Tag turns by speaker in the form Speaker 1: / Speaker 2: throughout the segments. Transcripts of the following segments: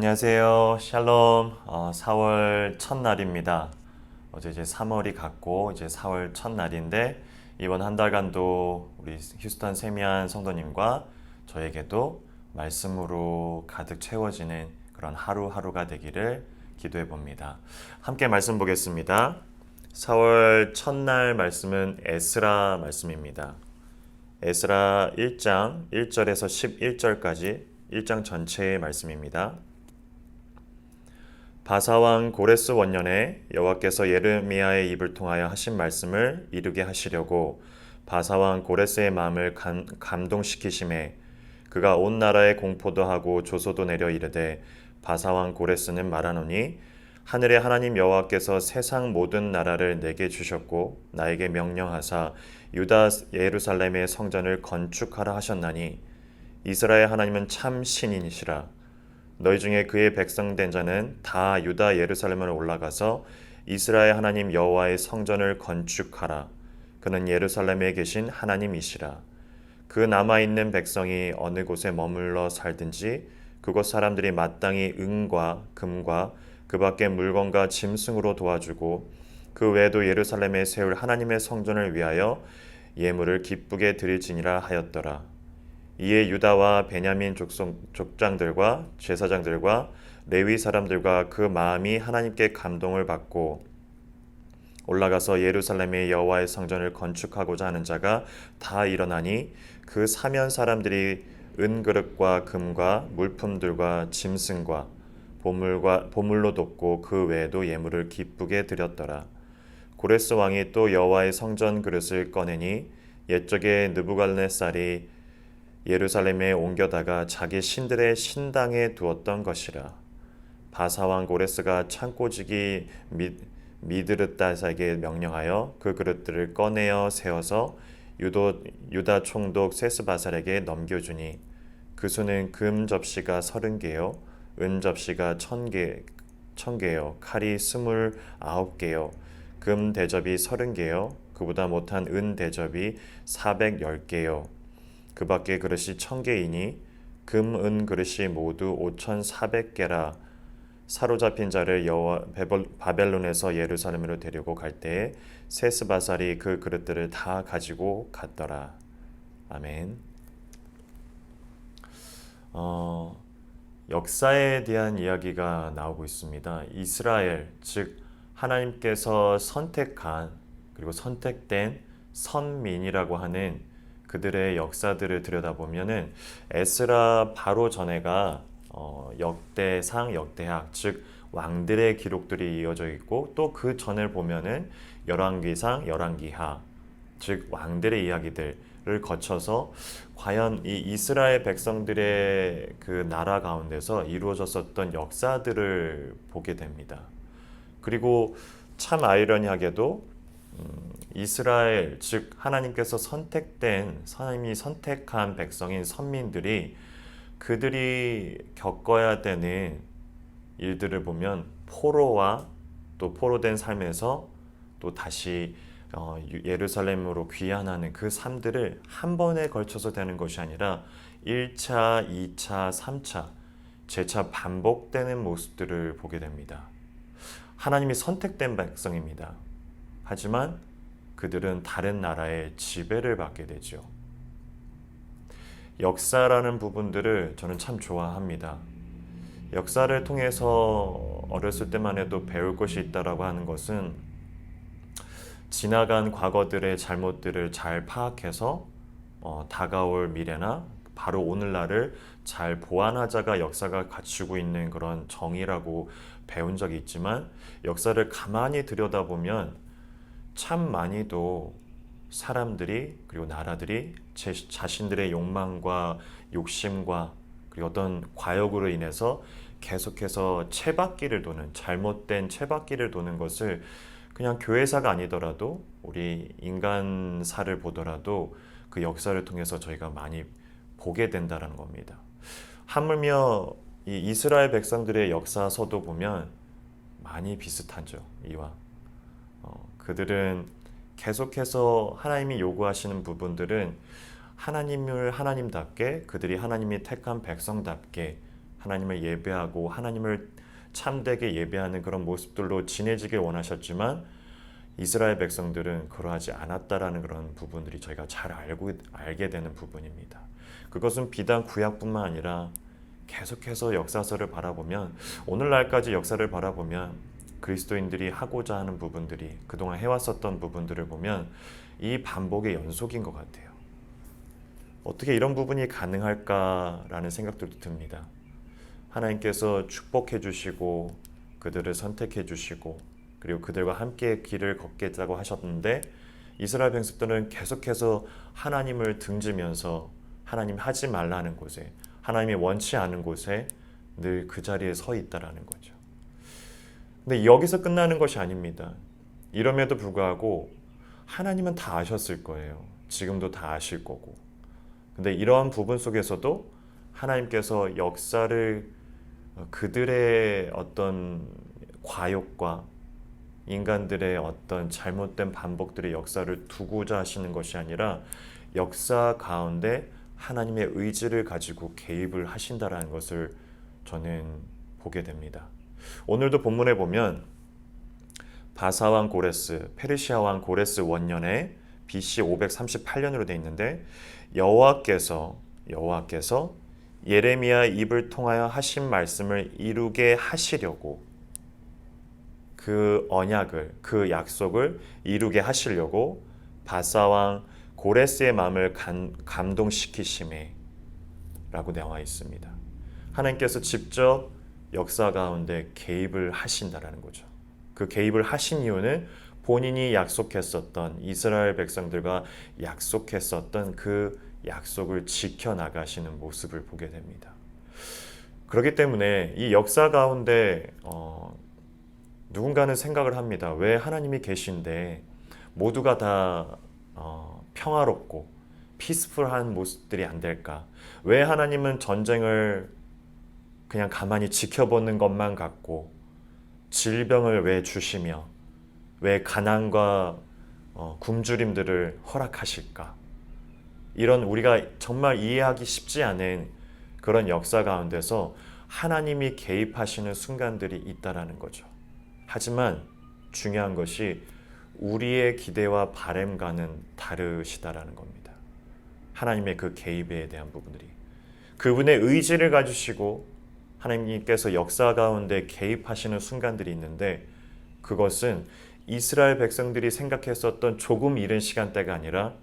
Speaker 1: 안녕하세요. 샬롬. 4월 첫날입니다. 어제 이제 3월이 갔고 이제 4월 첫날인데 이번 한 달간도 우리 휴스턴 세미안 성도님과 저에게도 말씀으로 가득 채워지는 그런 하루하루가 되기를 기도해 봅니다. 함께 말씀 보겠습니다. 4월 첫날 말씀은 에스라 말씀입니다. 에스라 1장 1절에서 11절까지 1장 전체의 말씀입니다. 바사왕 고레스 원년에 여호와께서 예레미야의 입을 통하여 하신 말씀을 이루게 하시려고 바사왕 고레스의 마음을 감동시키심에 그가 온 나라에 공포도 하고 조소도 내려 이르되 바사왕 고레스는 말하노니 하늘의 하나님 여호와께서 세상 모든 나라를 내게 주셨고 나에게 명령하사 유다 예루살렘의 성전을 건축하라 하셨나니 이스라엘 하나님은 참 신이시라. 너희 중에 그의 백성 된 자는 다 유다 예루살렘으로 올라가서 이스라엘 하나님 여호와의 성전을 건축하라. 그는 예루살렘에 계신 하나님이시라. 그 남아있는 백성이 어느 곳에 머물러 살든지 그곳 사람들이 마땅히 은과 금과 그 밖의 물건과 짐승으로 도와주고 그 외에도 예루살렘에 세울 하나님의 성전을 위하여 예물을 기쁘게 드릴지니라 하였더라. 이에 유다와 베냐민 족장들과 제사장들과 레위 사람들과 그 마음이 하나님께 감동을 받고 올라가서 예루살렘의 여호와의 성전을 건축하고자 하는 자가 다 일어나니 그 사면 사람들이 은그릇과 금과 물품들과 짐승과 보물로 돕고 그 외에도 예물을 기쁘게 드렸더라. 고레스 왕이 또 여호와의 성전 그릇을 꺼내니 옛적에 느부갓네살이 예루살렘에 옮겨다가 자기 신들의 신당에 두었던 것이라. 바사왕 고레스가 창고지기 미드르다사에게 명령하여 그 그릇들을 꺼내어 세워서 유다 총독 세스바살에게 넘겨주니 그 수는 금 접시가 30개요 은 접시가 1000개요 칼이 29개요 금 대접이 30개요 그보다 못한 은 대접이 410개요 그 밖에 그릇이 1000개이니 금, 은 그릇이 모두 5400개라. 사로잡힌 자를 바벨론에서 예루살렘으로 데리고 갈 때에 세스바살이 그 그릇들을 다 가지고 갔더라. 아멘. 역사에 대한 이야기가 나오고 있습니다. 이스라엘, 즉 하나님께서 선택한 그리고 선택된 선민이라고 하는 그들의 역사들을 들여다보면은 에스라 바로 전에가 역대상, 역대학, 즉 왕들의 기록들이 이어져 있고 또 그 전을 보면은 열왕기상, 열왕기하, 즉 왕들의 이야기들을 거쳐서 과연 이 이스라엘 백성들의 그 나라 가운데서 이루어졌었던 역사들을 보게 됩니다. 그리고 참 아이러니하게도 이스라엘, 즉 하나님께서 하나님이 선택한 백성인 선민들이 그들이 겪어야 되는 일들을 보면 포로와 또 포로된 삶에서 또 다시 예루살렘으로 귀환하는 그 삶들을 한 번에 걸쳐서 되는 것이 아니라 1차, 2차, 3차 재차 반복되는 모습들을 보게 됩니다. 하나님이 선택된 백성입니다. 하지만 그들은 다른 나라의 지배를 받게 되죠. 역사라는 부분들을 저는 참 좋아합니다. 역사를 통해서 어렸을 때만 해도 배울 것이 있다라고 하는 것은 지나간 과거들의 잘못들을 잘 파악해서 다가올 미래나 바로 오늘날을 잘 보완하자가 역사가 갖추고 있는 그런 정의라고 배운 적이 있지만 역사를 가만히 들여다보면 참 많이도 사람들이 그리고 나라들이 자신들의 욕망과 욕심과 그리고 어떤 과욕으로 인해서 계속해서 채바퀴를 도는 잘못된 채바퀴를 도는 것을 그냥 교회사가 아니더라도 우리 인간사를 보더라도 그 역사를 통해서 저희가 많이 보게 된다는 겁니다. 하물며 이 이스라엘 백성들의 역사서도 보면 많이 비슷하죠. 이와 그들은 계속해서 하나님이 요구하시는 부분들은 하나님을 하나님답게 그들이 하나님이 택한 백성답게 하나님을 예배하고 하나님을 참되게 예배하는 그런 모습들로 지내지길 원하셨지만 이스라엘 백성들은 그러하지 않았다라는 그런 부분들이 저희가 잘 알게 되는 부분입니다. 그것은 비단 구약뿐만 아니라 계속해서 역사서를 바라보면, 오늘날까지 역사를 바라보면 그리스도인들이 하고자 하는 부분들이, 그동안 해왔었던 부분들을 보면 이 반복의 연속인 것 같아요. 어떻게 이런 부분이 가능할까라는 생각들도 듭니다. 하나님께서 축복해 주시고 그들을 선택해 주시고 그리고 그들과 함께 길을 걷겠다고 하셨는데, 이스라엘 백성들은 계속해서 하나님을 등지면서 하나님 하지 말라는 곳에, 하나님이 원치 않은 곳에 늘 그 자리에 서 있다라는 거죠. 근데 여기서 끝나는 것이 아닙니다. 이럼에도 불구하고 하나님은 다 아셨을 거예요. 지금도 다 아실 거고. 근데 이러한 부분 속에서도 하나님께서 역사를 그들의 어떤 과욕과 인간들의 어떤 잘못된 반복들의 역사를 두고자 하시는 것이 아니라 역사 가운데 하나님의 의지를 가지고 개입을 하신다라는 것을 저는 보게 됩니다. 오늘도 본문에 보면 바사 왕 고레스, 페르시아 왕 고레스 원년에 BC 538년으로 되어 있는데, 여호와께서 예레미야 입을 통하여 하신 말씀을 이루게 하시려고, 그 언약을, 그 약속을 이루게 하시려고 바사 왕 고레스의 마음을 감동시키심에 라고 나와 있습니다. 하나님께서 직접 역사 가운데 개입을 하신다라는 거죠. 그 개입을 하신 이유는 본인이 약속했었던, 이스라엘 백성들과 약속했었던 그 약속을 지켜나가시는 모습을 보게 됩니다. 그렇기 때문에 이 역사 가운데 누군가는 생각을 합니다. 왜 하나님이 계신데 모두가 다 평화롭고 피스풀한 모습들이 안 될까? 왜 하나님은 전쟁을 그냥 가만히 지켜보는 것만 같고 질병을 왜 주시며 왜 가난과 굶주림들을 허락하실까? 이런 우리가 정말 이해하기 쉽지 않은 그런 역사 가운데서 하나님이 개입하시는 순간들이 있다라는 거죠. 하지만 중요한 것이 우리의 기대와 바램과는 다르시다라는 겁니다. 하나님의 그 개입에 대한 부분들이, 그분의 의지를 가지시고 하나님께서 역사 가운데 개입하시는 순간들이 있는데, 그것은 이스라엘 백성들이 생각했었던 조금 이른 시간대가 아니라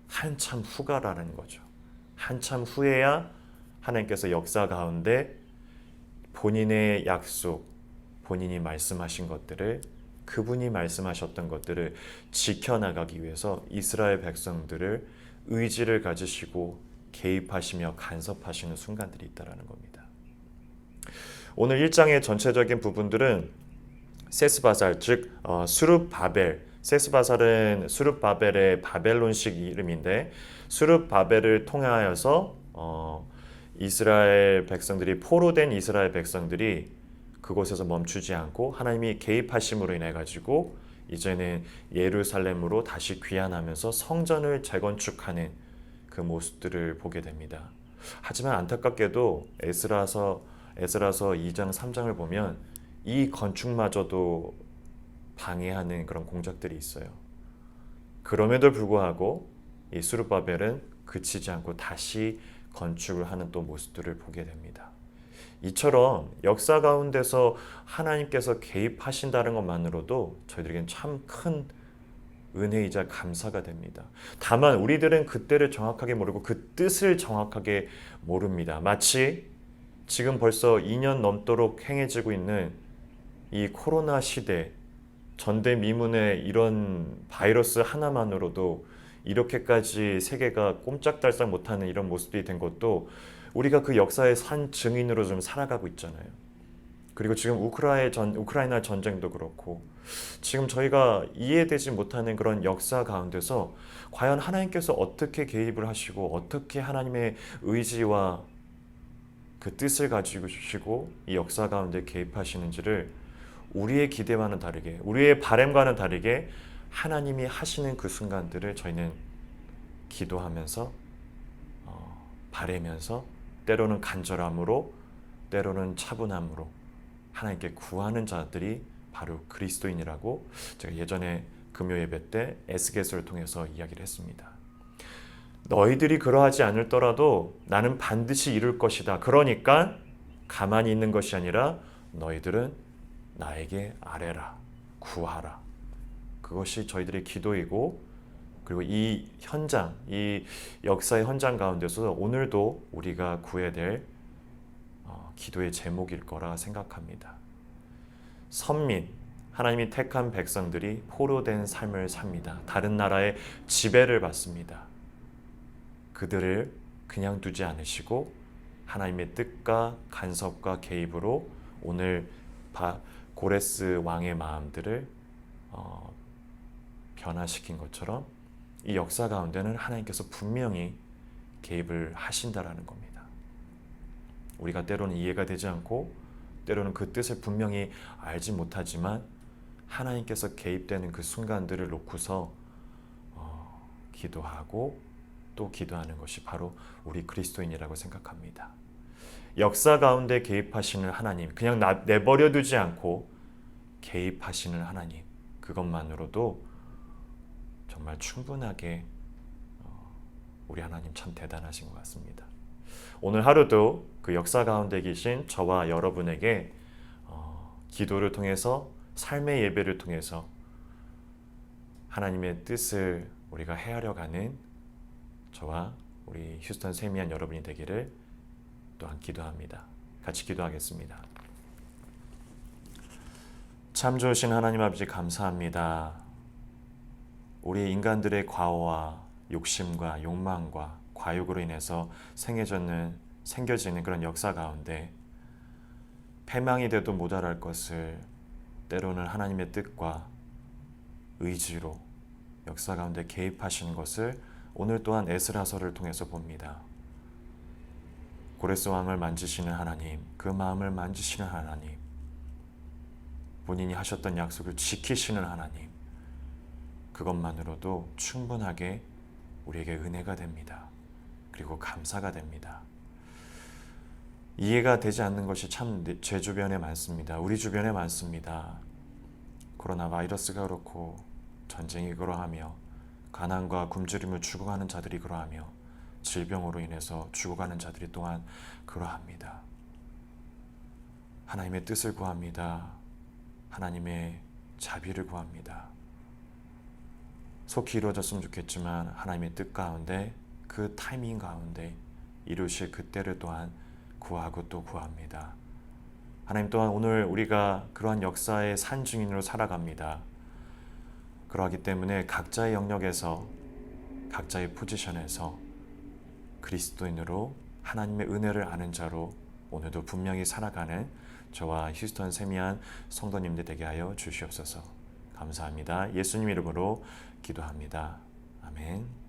Speaker 1: 한참 후가라는 거죠. 한참 후에야 하나님께서 역사 가운데 본인의 약속, 본인이 말씀하신 것들을, 그분이 말씀하셨던 것들을 지켜나가기 위해서 이스라엘 백성들을 의지를 가지시고 개입하시며 간섭하시는 순간들이 있다는 겁니다. 오늘 1장의 전체적인 부분들은 세스바살, 즉 수룹바벨, 세스바살은 수룹바벨의 바벨론식 이름인데, 수룹바벨을 통하여서 이스라엘 백성들이, 포로된 이스라엘 백성들이 그곳에서 멈추지 않고 하나님이 개입하심으로 인해 가지고 이제는 예루살렘으로 다시 귀환하면서 성전을 재건축하는 그 모습들을 보게 됩니다. 하지만 안타깝게도 에스라서 2장 3장을 보면 이 건축마저도 방해하는 그런 공작들이 있어요. 그럼에도 불구하고 이 스룹바벨은 그치지 않고 다시 건축을 하는 또 모습들을 보게 됩니다. 이처럼 역사 가운데서 하나님께서 개입하신다는 것만으로도 저희들에겐 참 큰 은혜이자 감사가 됩니다. 다만 우리들은 그때를 정확하게 모르고 그 뜻을 정확하게 모릅니다. 마치 지금 벌써 2년 넘도록 행해지고 있는 이 코로나 시대, 전대미문의 이런 바이러스 하나만으로도 이렇게까지 세계가 꼼짝달싹 못하는 이런 모습이 된 것도 우리가 그 역사의 산 증인으로 좀 살아가고 있잖아요. 그리고 지금 우크라이나 전쟁도 그렇고, 지금 저희가 이해되지 못하는 그런 역사 가운데서 과연 하나님께서 어떻게 개입을 하시고 어떻게 하나님의 의지와 그 뜻을 가지고 주시고 이 역사 가운데 개입하시는지를 우리의 기대와는 다르게, 우리의 바램과는 다르게 하나님이 하시는 그 순간들을 저희는 기도하면서 바라면서 때로는 간절함으로 때로는 차분함으로 하나님께 구하는 자들이 바로 그리스도인이라고 제가 예전에 금요 예배 때 에스겔서를 통해서 이야기를 했습니다. 너희들이 그러하지 않을더라도 나는 반드시 이룰 것이다. 그러니까 가만히 있는 것이 아니라 너희들은 나에게 아뢰라, 구하라. 그것이 저희들의 기도이고, 그리고 이 현장, 이 역사의 현장 가운데서 오늘도 우리가 구해야 될 기도의 제목일 거라 생각합니다. 선민, 하나님이 택한 백성들이 포로된 삶을 삽니다. 다른 나라의 지배를 받습니다. 그들을 그냥 두지 않으시고 하나님의 뜻과 간섭과 개입으로 오늘 고레스 왕의 마음들을 변화시킨 것처럼 이 역사 가운데는 하나님께서 분명히 개입을 하신다라는 겁니다. 우리가 때로는 이해가 되지 않고 때로는 그 뜻을 분명히 알지 못하지만 하나님께서 개입되는 그 순간들을 놓고서 기도하고 또 기도하는 것이 바로 우리 그리스도인이라고 생각합니다. 역사 가운데 개입하시는 하나님, 그냥 내버려 두지 않고 개입하시는 하나님, 그것만으로도 정말 충분하게 우리 하나님 참 대단하신 것 같습니다. 오늘 하루도 그 역사 가운데 계신 저와 여러분에게 기도를 통해서, 삶의 예배를 통해서 하나님의 뜻을 우리가 헤아려 가는 저와 우리 휴스턴 세미한 여러분이 되기를 또한 기도합니다. 같이 기도하겠습니다. 참 좋으신 하나님 아버지, 감사합니다. 우리 인간들의 과오와 욕심과 욕망과 과욕으로 인해서 생겨지는 그런 역사 가운데 패망이 돼도 모자랄 것을 때로는 하나님의 뜻과 의지로 역사 가운데 개입하시는 것을 오늘 또한 에스라서를 통해서 봅니다. 고레스 왕을 만지시는 하나님, 그 마음을 만지시는 하나님, 본인이 하셨던 약속을 지키시는 하나님, 그것만으로도 충분하게 우리에게 은혜가 됩니다. 그리고 감사가 됩니다. 이해가 되지 않는 것이 참 제 주변에 많습니다. 우리 주변에 많습니다. 코로나 바이러스가 그렇고 전쟁이 그러하며 가난과 굶주림을 죽어가는 자들이 그러하며 질병으로 인해서 죽어가는 자들이 또한 그러합니다. 하나님의 뜻을 구합니다. 하나님의 자비를 구합니다. 속히 이루어졌으면 좋겠지만 하나님의 뜻 가운데, 그 타이밍 가운데 이루실 그때를 또한 구하고 또 구합니다. 하나님 또한 오늘 우리가 그러한 역사의 산증인으로 살아갑니다. 그러하기 때문에 각자의 영역에서, 각자의 포지션에서 그리스도인으로 하나님의 은혜를 아는 자로 오늘도 분명히 살아가는 저와 휴스턴 세미한 성도님들 되게 하여 주시옵소서. 감사합니다. 예수님 이름으로 기도합니다. 아멘.